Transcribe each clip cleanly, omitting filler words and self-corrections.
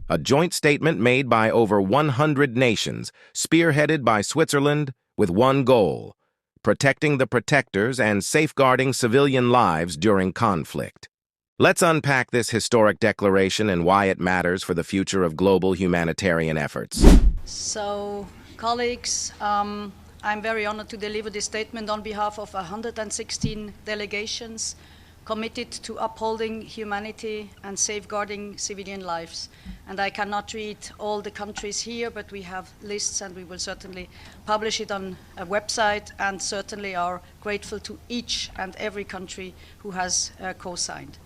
a joint statement made by over 100 nations, spearheaded by Switzerland, with one goal: protecting the protectors and safeguarding civilian lives during conflict. Let's unpack this historic declaration and why it matters for the future of global humanitarian efforts. So, colleagues, I'm very honored to deliver this statement on behalf of 116 delegations committed to upholding humanity and safeguarding civilian lives. And I cannot read all the countries here, but we have lists and we will certainly publish it on a website, and certainly are grateful to each and every country who has co-signed.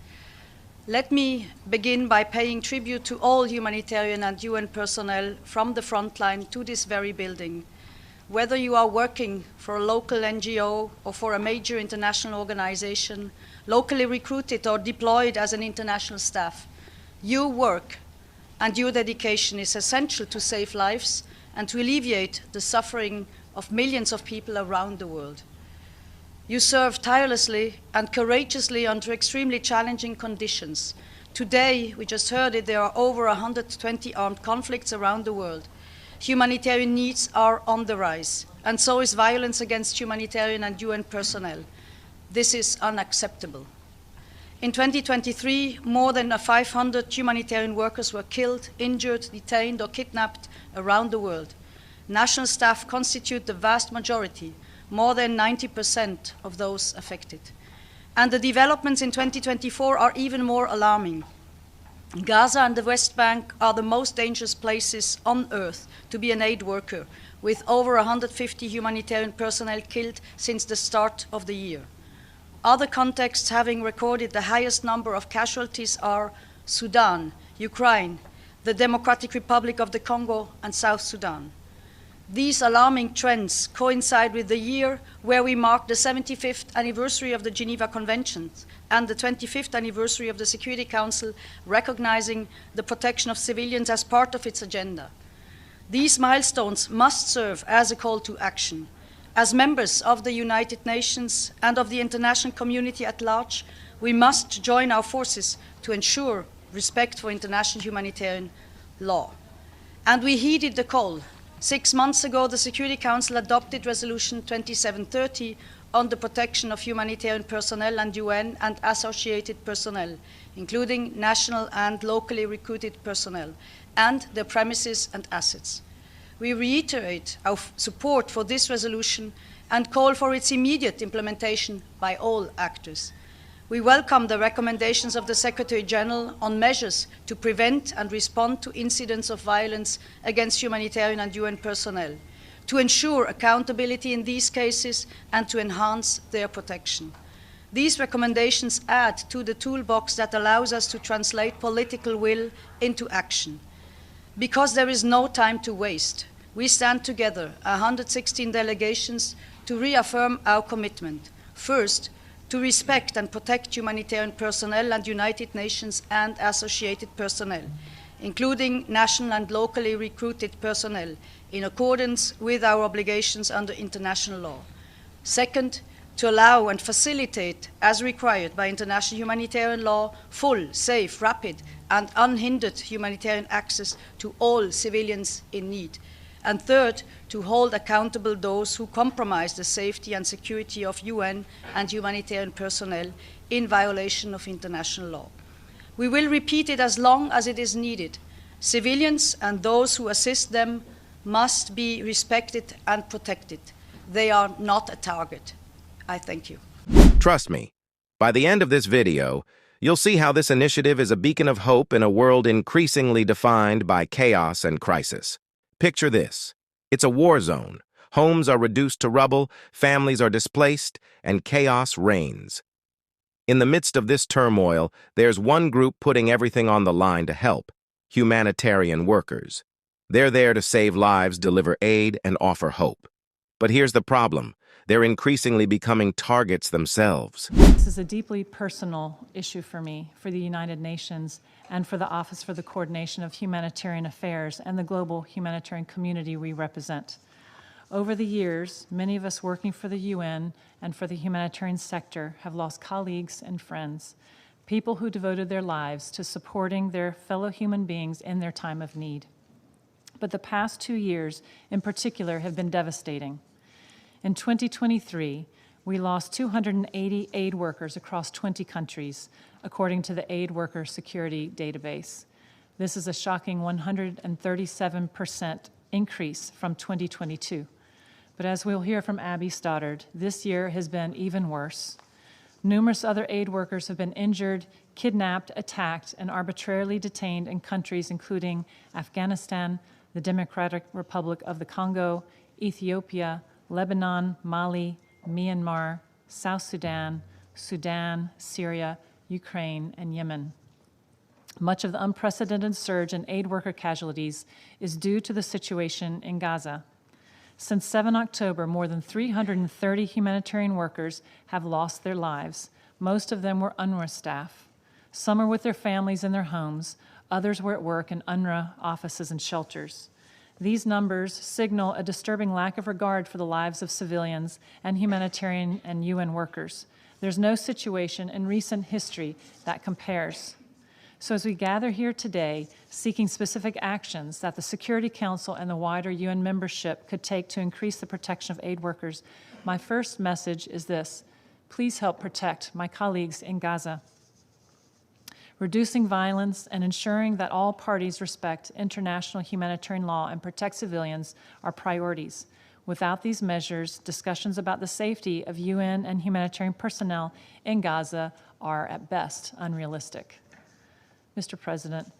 Let me begin by paying tribute to all humanitarian and UN personnel from the front line to this very building. Whether you are working for a local NGO or for a major international organization, locally recruited or deployed as an international staff, your work and your dedication is essential to save lives and to alleviate the suffering of millions of people around the world. You serve tirelessly and courageously under extremely challenging conditions. Today, we just heard it, there are over 120 armed conflicts around the world. Humanitarian needs are on the rise, and so is violence against humanitarian and UN personnel. This is unacceptable. In 2023, more than 500 humanitarian workers were killed, injured, detained, or kidnapped around the world. National staff constitute the vast majority, more than 90% of those affected. And the developments in 2024 are even more alarming. Gaza and the West Bank are the most dangerous places on earth to be an aid worker, with over 150 humanitarian personnel killed since the start of the year. Other contexts having recorded the highest number of casualties are Sudan, Ukraine, the Democratic Republic of the Congo, and South Sudan. These alarming trends coincide with the year where we mark the 75th anniversary of the Geneva Conventions and the 25th anniversary of the Security Council recognizing the protection of civilians as part of its agenda. These milestones must serve as a call to action. As members of the United Nations and of the international community at large, we must join our forces to ensure respect for international humanitarian law. And we heeded the call. 6 months ago, the Security Council adopted Resolution 2730 on the protection of humanitarian personnel and UN and associated personnel, including national and locally recruited personnel, and their premises and assets. We reiterate our support for this resolution and call for its immediate implementation by all actors. We welcome the recommendations of the Secretary General on measures to prevent and respond to incidents of violence against humanitarian and UN personnel, to ensure accountability in these cases and to enhance their protection. These recommendations add to the toolbox that allows us to translate political will into action. Because there is no time to waste, we stand together, 116 delegations, to reaffirm our commitment. First, to respect and protect humanitarian personnel and United Nations and associated personnel, including national and locally recruited personnel, in accordance with our obligations under international law. Second, to allow and facilitate, as required by international humanitarian law, full, safe, rapid, and unhindered humanitarian access to all civilians in need. And third, to hold accountable those who compromise the safety and security of UN and humanitarian personnel in violation of international law. We will repeat it as long as it is needed. Civilians and those who assist them must be respected and protected. They are not a target. I thank you. Trust me, by the end of this video, you'll see how this initiative is a beacon of hope in a world increasingly defined by chaos and crisis. Picture this. It's a war zone. Homes are reduced to rubble, families are displaced, and chaos reigns. In the midst of this turmoil, there's one group putting everything on the line to help: humanitarian workers. They're there to save lives, deliver aid, and offer hope. But here's the problem. They're increasingly becoming targets themselves. This is a deeply personal issue for me, for the United Nations, and for the Office for the Coordination of Humanitarian Affairs and the global humanitarian community we represent. Over the years, many of us working for the UN and for the humanitarian sector have lost colleagues and friends, people who devoted their lives to supporting their fellow human beings in their time of need. But the past 2 years, in particular, have been devastating. In 2023, we lost 280 aid workers across 20 countries, according to the Aid Worker Security Database. This is a shocking 137% increase from 2022. But as we'll hear from Abby Stoddard, this year has been even worse. Numerous other aid workers have been injured, kidnapped, attacked, and arbitrarily detained in countries including Afghanistan, the Democratic Republic of the Congo, Ethiopia, Lebanon, Mali, Myanmar, South Sudan, Sudan, Syria, Ukraine, and Yemen. Much of the unprecedented surge in aid worker casualties is due to the situation in Gaza. Since 7 October, more than 330 humanitarian workers have lost their lives. Most of them were UNRWA staff. Some are with their families in their homes. Others were at work in UNRWA offices and shelters. These numbers signal a disturbing lack of regard for the lives of civilians and humanitarian and UN workers. There's no situation in recent history that compares. So as we gather here today, seeking specific actions that the Security Council and the wider UN membership could take to increase the protection of aid workers, my first message is this: please help protect my colleagues in Gaza. Reducing violence and ensuring that all parties respect international humanitarian law and protect civilians are priorities. Without these measures, discussions about the safety of UN and humanitarian personnel in Gaza are at best unrealistic. Mr. President,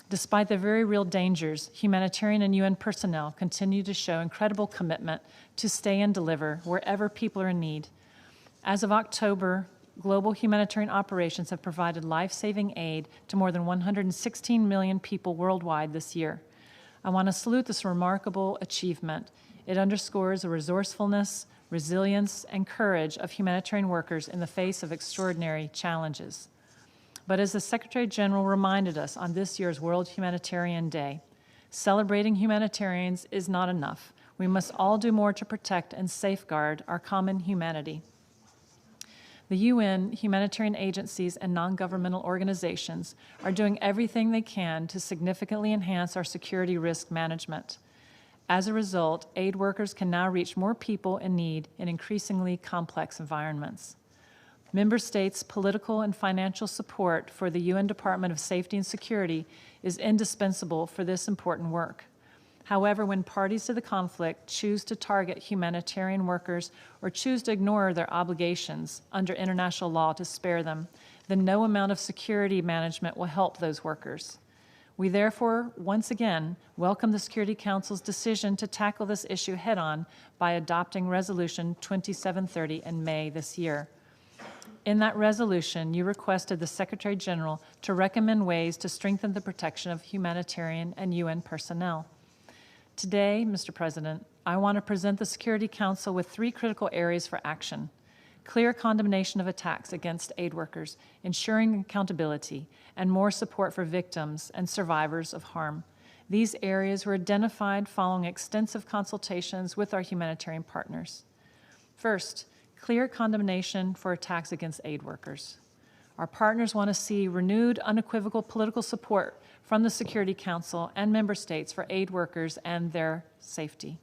despite the very real dangers, humanitarian and UN personnel continue to show incredible commitment to stay and deliver wherever people are in need. As of October, global humanitarian operations have provided life-saving aid to more than 116 million people worldwide this year. I want to salute this remarkable achievement. It underscores the resourcefulness, resilience, and courage of humanitarian workers in the face of extraordinary challenges. But as the Secretary General reminded us on this year's World Humanitarian Day, celebrating humanitarians is not enough. We must all do more to protect and safeguard our common humanity. The UN, humanitarian agencies, and non-governmental organizations are doing everything they can to significantly enhance our security risk management. As a result, aid workers can now reach more people in need in increasingly complex environments. Member states' political and financial support for the UN Department of Safety and Security is indispensable for this important work. However, when parties to the conflict choose to target humanitarian workers or choose to ignore their obligations under international law to spare them, then no amount of security management will help those workers. We therefore, once again, welcome the Security Council's decision to tackle this issue head-on by adopting Resolution 2730 in May this year. In that resolution, you requested the Secretary General to recommend ways to strengthen the protection of humanitarian and UN personnel. Today, Mr. President, I want to present the Security Council with 3 critical areas for action: clear condemnation of attacks against aid workers, ensuring accountability, and more support for victims and survivors of harm. These areas were identified following extensive consultations with our humanitarian partners. First, clear condemnation for attacks against aid workers. Our partners want to see renewed, unequivocal political support from the Security Council and member states for aid workers and their safety.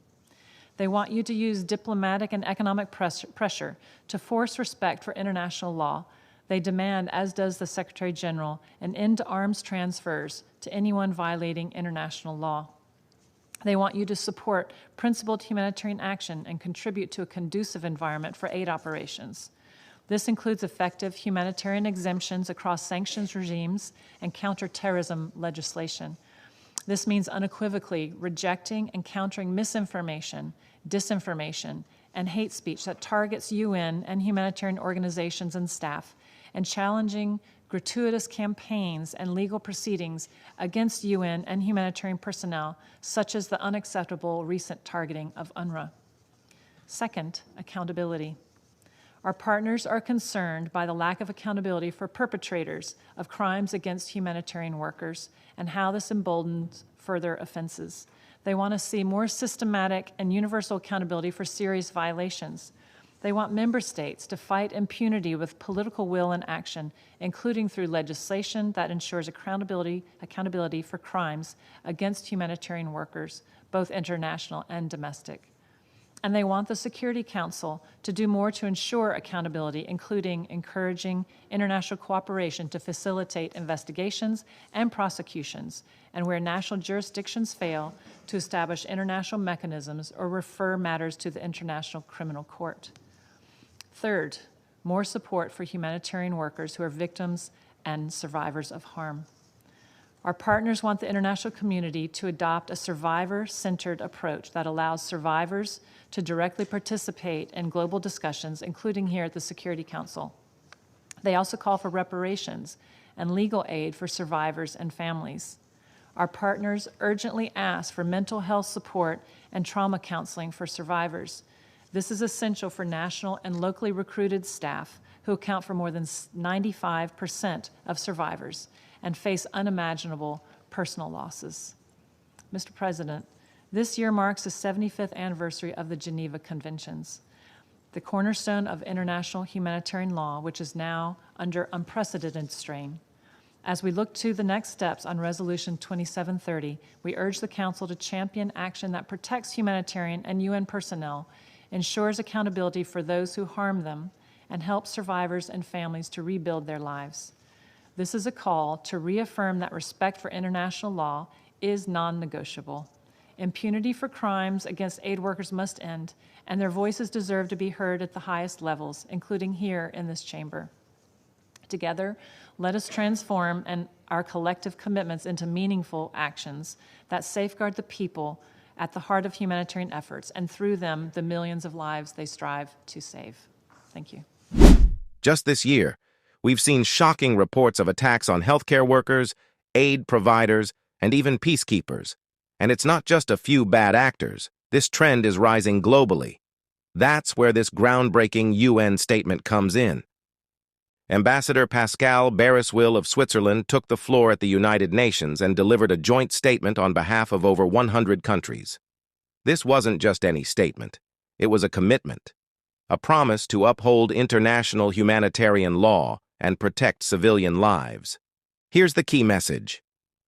They want you to use diplomatic and economic pressure to force respect for international law. They demand, as does the Secretary General, an end to arms transfers to anyone violating international law. They want you to support principled humanitarian action and contribute to a conducive environment for aid operations. This includes effective humanitarian exemptions across sanctions regimes and counterterrorism legislation. This means unequivocally rejecting and countering misinformation, disinformation, and hate speech that targets UN and humanitarian organizations and staff, and challenging gratuitous campaigns and legal proceedings against UN and humanitarian personnel, such as the unacceptable recent targeting of UNRWA. Second, accountability. Our partners are concerned by the lack of accountability for perpetrators of crimes against humanitarian workers and how this emboldens further offenses. They want to see more systematic and universal accountability for serious violations. They want member states to fight impunity with political will and action, including through legislation that ensures accountability for crimes against humanitarian workers, both international and domestic. And they want the Security Council to do more to ensure accountability, including encouraging international cooperation to facilitate investigations and prosecutions, and where national jurisdictions fail, to establish international mechanisms or refer matters to the International Criminal Court. Third, more support for humanitarian workers who are victims and survivors of harm. Our partners want the international community to adopt a survivor-centered approach that allows survivors to directly participate in global discussions, including here at the Security Council. They also call for reparations and legal aid for survivors and families. Our partners urgently ask for mental health support and trauma counseling for survivors. This is essential for national and locally recruited staff who account for more than 95% of survivors and face unimaginable personal losses. Mr. President, this year marks the 75th anniversary of the Geneva Conventions, the cornerstone of international humanitarian law, which is now under unprecedented strain. As we look to the next steps on Resolution 2730, we urge the Council to champion action that protects humanitarian and UN personnel, ensures accountability for those who harm them, and helps survivors and families to rebuild their lives. This is a call to reaffirm that respect for international law is non-negotiable. Impunity for crimes against aid workers must end, and their voices deserve to be heard at the highest levels, including here in this chamber. Together, let us transform our collective commitments into meaningful actions that safeguard the people at the heart of humanitarian efforts, and through them, the millions of lives they strive to save. Thank you. Just this year, we've seen shocking reports of attacks on healthcare workers, aid providers, and even peacekeepers. And it's not just a few bad actors. This trend is rising globally. That's where this groundbreaking UN statement comes in. Ambassador Pascale Baeriswyl of Switzerland took the floor at the United Nations and delivered a joint statement on behalf of over 100 countries. This wasn't just any statement. It was a commitment, a promise to uphold international humanitarian law and protect civilian lives. Here's the key message.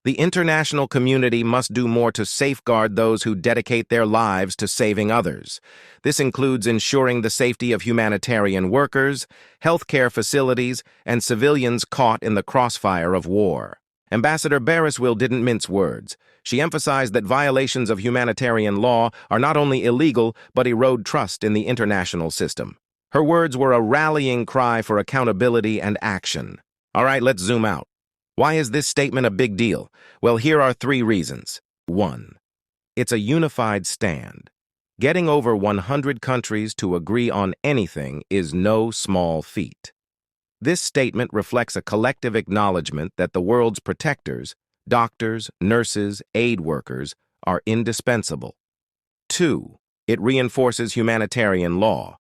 The international community must do more to safeguard those who dedicate their lives to saving others. This includes ensuring the safety of humanitarian workers, healthcare facilities, and civilians caught in the crossfire of war. Ambassador Baeriswyl didn't mince words. She emphasized that violations of humanitarian law are not only illegal, but erode trust in the international system. Her words were a rallying cry for accountability and action. All right, let's zoom out. Why is this statement a big deal? Well, here are 3 reasons. 1. It's a unified stand. Getting over 100 countries to agree on anything is no small feat. This statement reflects a collective acknowledgement that the world's protectors, doctors, nurses, aid workers, are indispensable. 2. It reinforces humanitarian law.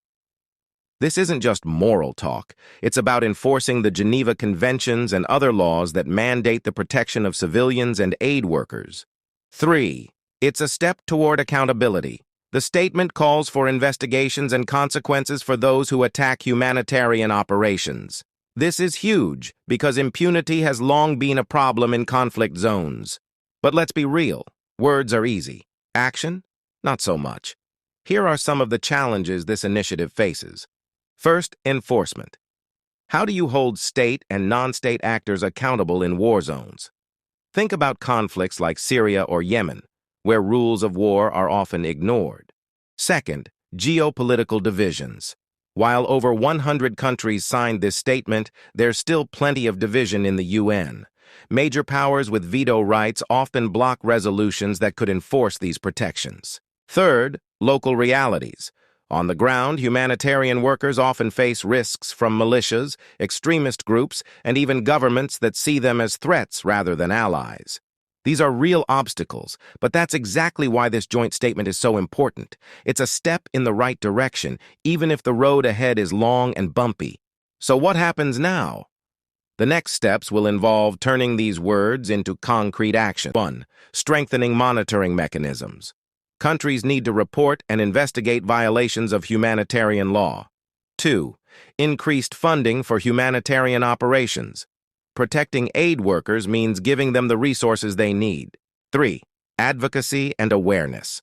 This isn't just moral talk. It's about enforcing the Geneva Conventions and other laws that mandate the protection of civilians and aid workers. 3. It's a step toward accountability. The statement calls for investigations and consequences for those who attack humanitarian operations. This is huge because impunity has long been a problem in conflict zones. But let's be real. Words are easy. Action? Not so much. Here are some of the challenges this initiative faces. First, enforcement. How do you hold state and non-state actors accountable in war zones? Think about conflicts like Syria or Yemen, where rules of war are often ignored. Second, geopolitical divisions. While over 100 countries signed this statement, there's still plenty of division in the UN. Major powers with veto rights often block resolutions that could enforce these protections. Third, local realities. On the ground, humanitarian workers often face risks from militias, extremist groups, and even governments that see them as threats rather than allies. These are real obstacles, but that's exactly why this joint statement is so important. It's a step in the right direction, even if the road ahead is long and bumpy. So what happens now? The next steps will involve turning these words into concrete action. 1. Strengthening monitoring mechanisms. Countries need to report and investigate violations of humanitarian law. 2. Increased funding for humanitarian operations. Protecting aid workers means giving them the resources they need. 3. Advocacy and awareness.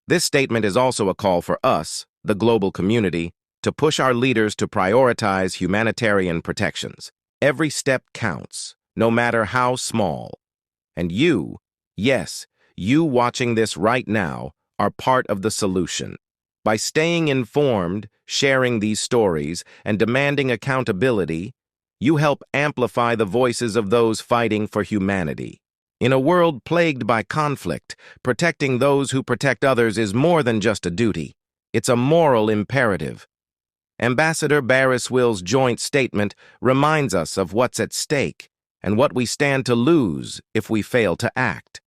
This statement is also a call for us, the global community, to push our leaders to prioritize humanitarian protections. Every step counts, no matter how small. And you, yes, you watching this right now, are part of the solution. By staying informed, sharing these stories, and demanding accountability, you help amplify the voices of those fighting for humanity. In a world plagued by conflict, protecting those who protect others is more than just a duty. It's a moral imperative. Ambassador Baeriswyl's joint statement reminds us of what's at stake and what we stand to lose if we fail to act.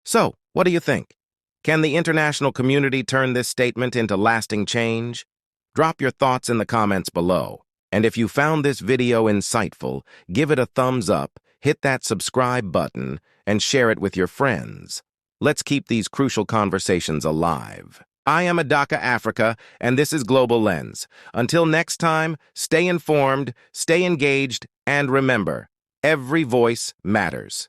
So, what do you think? Can the international community turn this statement into lasting change? Drop your thoughts in the comments below. And if you found this video insightful, give it a thumbs up, hit that subscribe button, and share it with your friends. Let's keep these crucial conversations alive. I am Adaka Africa, and this is Global Lens. Until next time, stay informed, stay engaged, and remember, every voice matters.